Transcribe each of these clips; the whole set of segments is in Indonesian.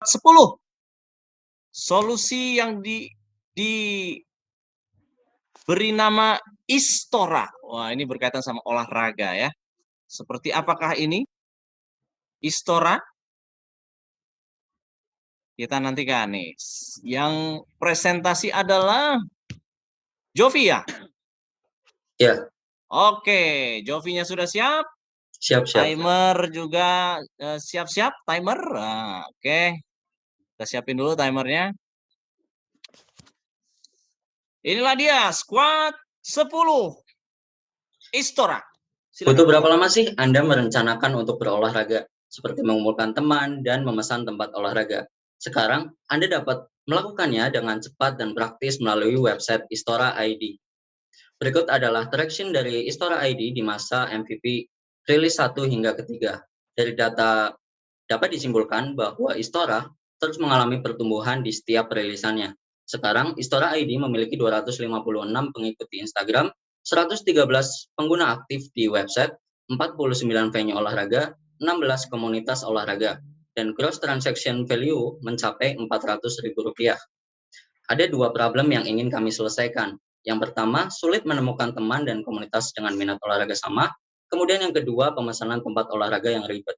10. Solusi yang diberi nama Istora. Wah, ini berkaitan sama olahraga ya. Seperti apakah ini? Istora? Kita nantikan nih. Yang presentasi adalah Jovi ya? Ya, Oke, Jovinya sudah siap? siap-siap. Timer juga siap-siap, timer. Nah, oke. Kita siapin dulu timernya. Inilah dia, squad 10. Istora. Butuh Silakan. berapa lama sih Anda merencanakan untuk berolahraga? Seperti mengumpulkan teman dan memesan tempat olahraga. Sekarang, Anda dapat melakukannya dengan cepat dan praktis melalui website Istora ID. Berikut adalah traction dari Istora ID di masa MVP rilis 1 hingga ketiga. Dari data dapat disimpulkan bahwa Istora terus mengalami pertumbuhan di setiap rilisannya. Sekarang, Istora ID memiliki 256 pengikuti Instagram, 113 pengguna aktif di website, 49 venue olahraga, 16 komunitas olahraga, dan gross transaction value mencapai Rp400.000. Ada dua problem yang ingin kami selesaikan. Yang pertama, sulit menemukan teman dan komunitas dengan minat olahraga sama. Kemudian yang kedua, pemesanan tempat olahraga yang ribet.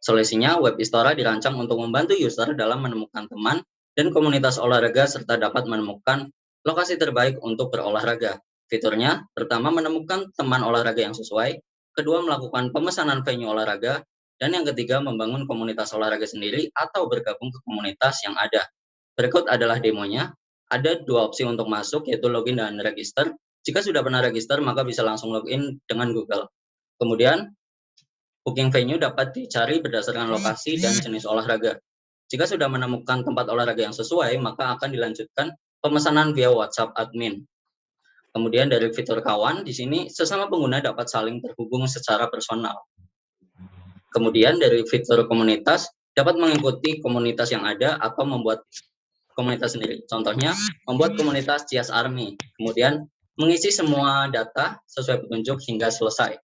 Solusinya, web Istora dirancang untuk membantu user dalam menemukan teman dan komunitas olahraga serta dapat menemukan lokasi terbaik untuk berolahraga. Fiturnya, pertama menemukan teman olahraga yang sesuai, kedua melakukan pemesanan venue olahraga, dan yang ketiga membangun komunitas olahraga sendiri atau bergabung ke komunitas yang ada. Berikut adalah demonya. Ada dua opsi untuk masuk, yaitu login dan register. Jika sudah pernah register, maka bisa langsung login dengan Google. Kemudian, booking venue dapat dicari berdasarkan lokasi dan jenis olahraga. Jika sudah menemukan tempat olahraga yang sesuai, maka akan dilanjutkan pemesanan via WhatsApp admin. Kemudian dari fitur kawan, di sini sesama pengguna dapat saling terhubung secara personal. Kemudian dari fitur komunitas, dapat mengikuti komunitas yang ada atau membuat komunitas sendiri. Contohnya, membuat komunitas Cias Army. Kemudian mengisi semua data sesuai petunjuk hingga selesai.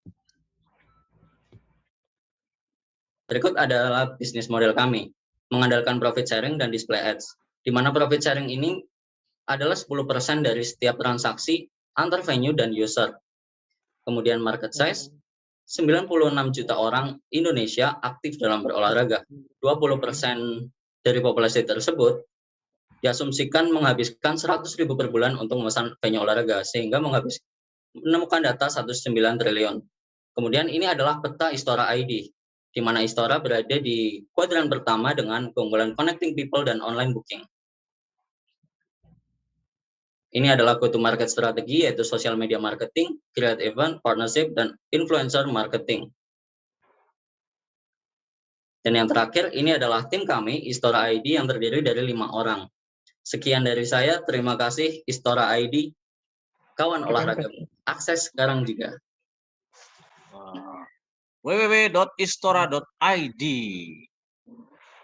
Berikut adalah bisnis model kami, mengandalkan profit sharing dan display ads, di mana profit sharing ini adalah 10% dari setiap transaksi antar venue dan user. Kemudian market size, 96 juta orang Indonesia aktif dalam berolahraga. 20% dari populasi tersebut diasumsikan menghabiskan 100.000 per bulan untuk memesan venue olahraga, sehingga menemukan data 1,9 triliun. Kemudian ini adalah peta Istora ID, di mana Istora berada di kuadran pertama dengan keunggulan connecting people dan online booking. Ini adalah go-to-market strategi, yaitu social media marketing, create event, partnership, dan influencer marketing. Dan yang terakhir, ini adalah tim kami, Istora ID, yang terdiri dari 5 orang. Sekian dari saya, terima kasih Istora ID, kawan olahraga. Akses sekarang juga. www.istora.id.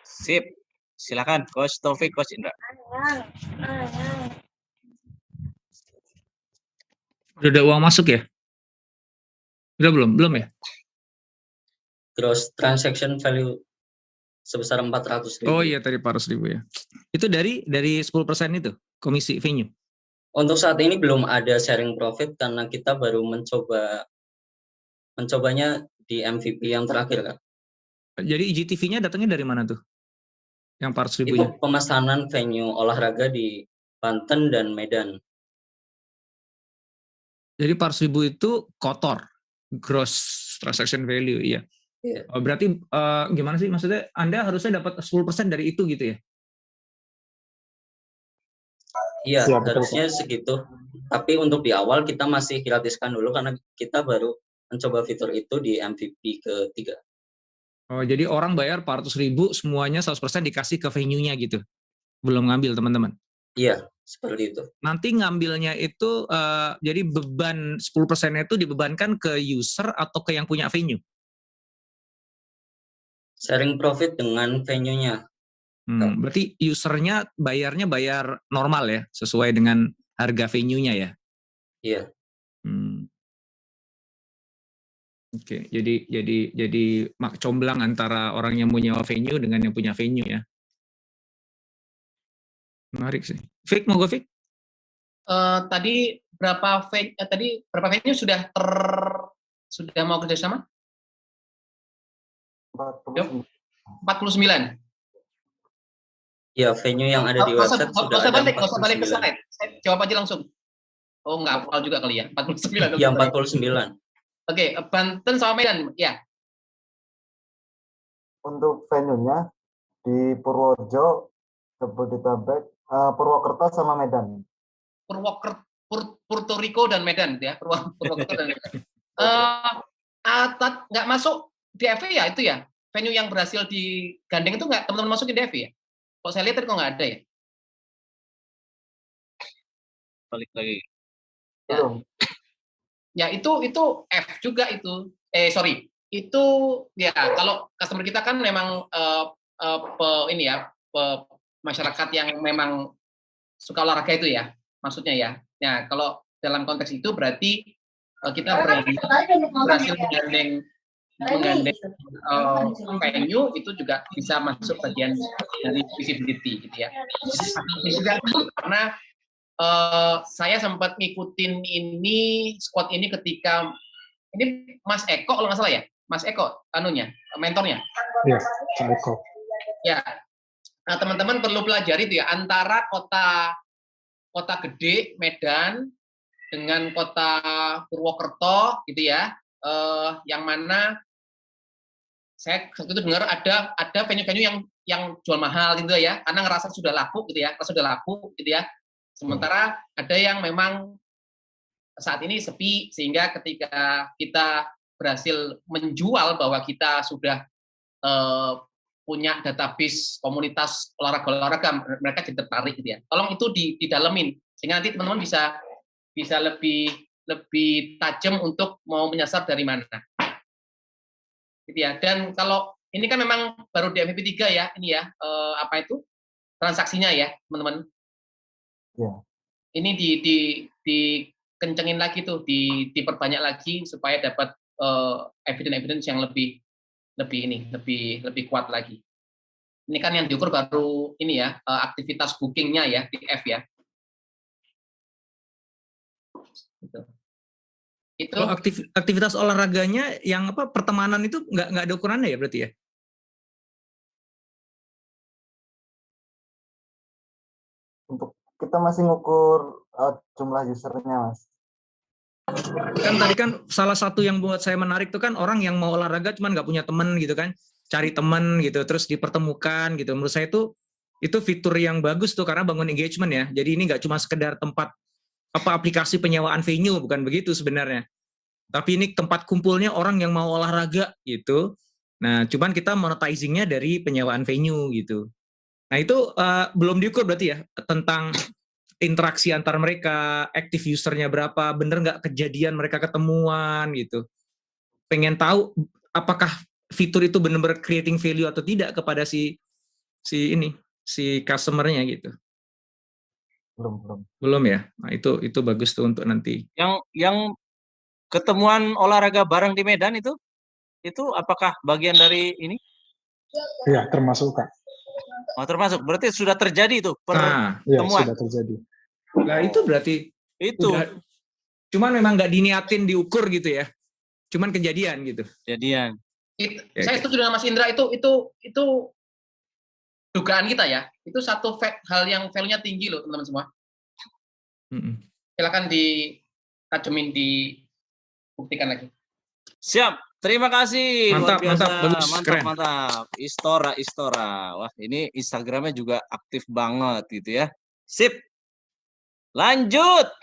Sip. Silakan Coach Taufik, Coach Indra. Udah ada uang masuk ya? Udah belum ya? Gross transaction value sebesar 400.000. Oh iya, tadi 400.000 ya. Itu dari 10% itu komisi venue. Untuk saat ini belum ada sharing profit karena kita baru mencobanya di MVP yang terakhir, Kak. Jadi IGTV-nya datangnya dari mana tuh? Yang 400.000-nya? Itu pemesanan venue olahraga di Banten dan Medan. Jadi 400.000 itu kotor, gross transaction value, iya. Iya. Oh, berarti gimana sih, maksudnya Anda harusnya dapat 10% dari itu gitu ya? Iya, harusnya segitu. Tapi untuk di awal kita masih gratiskan dulu karena kita baru mencoba fitur itu di MVP ketiga. Oh, jadi orang bayar 400.000 semuanya 100% dikasih ke venue-nya gitu? Belum ngambil teman-teman? Iya, seperti itu. Nanti ngambilnya itu, jadi beban 10%-nya itu dibebankan ke user atau ke yang punya venue? Sharing profit dengan venue-nya. Berarti usernya bayarnya bayar normal ya, sesuai dengan harga venue-nya ya? Iya. Oke, jadi comblang antara orang yang mau nyewa venue dengan yang punya venue ya. Menarik sih. Fik, mau gue Fik? Tadi berapa venue sudah mau kerjasama? 49. Ya, venue yang ada di website sudah ada Nggak usah balik ke 49. slide. Saya jawab aja langsung. Oh, nggak hafal juga kali ya. 49. Ya, 49. Oke, Banten sama Medan. Ya, Untuk venue-nya di Purworejo, Jabodetabek, Purwokerto sama Medan. Puerto Rico dan Medan ya. Purwokerto dan Medan. Nggak masuk DFV ya itu ya? Venue yang berhasil digandeng itu nggak teman-teman masukin DFV ya? Kok saya lihat tadi kok nggak ada ya? Balik lagi. Ya. Belum. Ya itu F juga itu. Sorry. Itu ya kalau customer kita kan memang masyarakat yang memang suka olahraga itu ya, maksudnya ya. Nah, kalau dalam konteks itu berarti kita berhasil menggandeng venue itu juga bisa masuk bagian dari visibility gitu ya. Juga karena saya sempat ngikutin squad ini ketika ini Mas Eko kalau nggak salah ya, Mas Eko mentornya. Iya, Pak Eko. Ya, nah teman-teman perlu pelajari itu ya antara kota gede Medan dengan kota Purwokerto gitu ya, yang mana saya waktu itu dengar ada venue-venue yang jual mahal gitu ya, karena ngerasa sudah laku gitu ya, sementara ada yang memang saat ini sepi, sehingga ketika kita berhasil menjual bahwa kita sudah punya database komunitas olahraga, mereka jadi tertarik gitu ya. Tolong itu didalemin sehingga nanti teman-teman bisa lebih tajam untuk mau menyasar dari mana. Gitu ya. Dan kalau ini kan memang baru di MVP 3 ya, ini ya, transaksinya ya, teman-teman. Ya. Ini dikencengin lagi tuh, diperbanyak lagi supaya dapat evidence yang lebih kuat lagi. Ini kan yang diukur baru ini ya, aktivitas bookingnya ya di F ya. Gitu. Itu Kalau aktivitas olahraganya yang pertemanan itu nggak ada ukurannya ya berarti ya? Untuk kita masih ngukur jumlah usernya, Mas. Kan tadi kan salah satu yang buat saya menarik tuh kan orang yang mau olahraga cuman nggak punya teman gitu kan, cari teman gitu terus dipertemukan gitu. Menurut saya itu fitur yang bagus tuh karena bangun engagement ya. Jadi ini nggak cuma sekedar tempat aplikasi penyewaan venue, bukan begitu sebenarnya. Tapi ini tempat kumpulnya orang yang mau olahraga gitu. Nah, cuman kita monetizing-nya dari penyewaan venue gitu. Nah, itu belum diukur berarti ya tentang interaksi antar mereka, active user-nya berapa, bener nggak kejadian mereka ketemuan gitu. Pengen tahu apakah fitur itu benar-benar creating value atau tidak kepada si customer-nya gitu. Belum ya. Nah, itu bagus tuh untuk nanti. Yang ketemuan olahraga bareng di Medan itu apakah bagian dari ini? Iya, termasuk Kak. Oh, termasuk. Berarti sudah terjadi itu Iya, pertemuan. sudah terjadi. Nah, itu berarti Itu. Cuman memang nggak diniatin diukur gitu ya. Cuman kejadian gitu. Kejadian. Saya setuju dengan Mas Indra, itu dugaan kita ya. Itu satu hal yang value-nya tinggi loh, teman-teman semua. Silakan ditajemin, dibuktikan lagi. Siap. Terima kasih. Mantap, luar biasa. bagus, keren. Mantap. Istora. Wah, ini Instagramnya juga aktif banget gitu ya. Sip. Lanjut.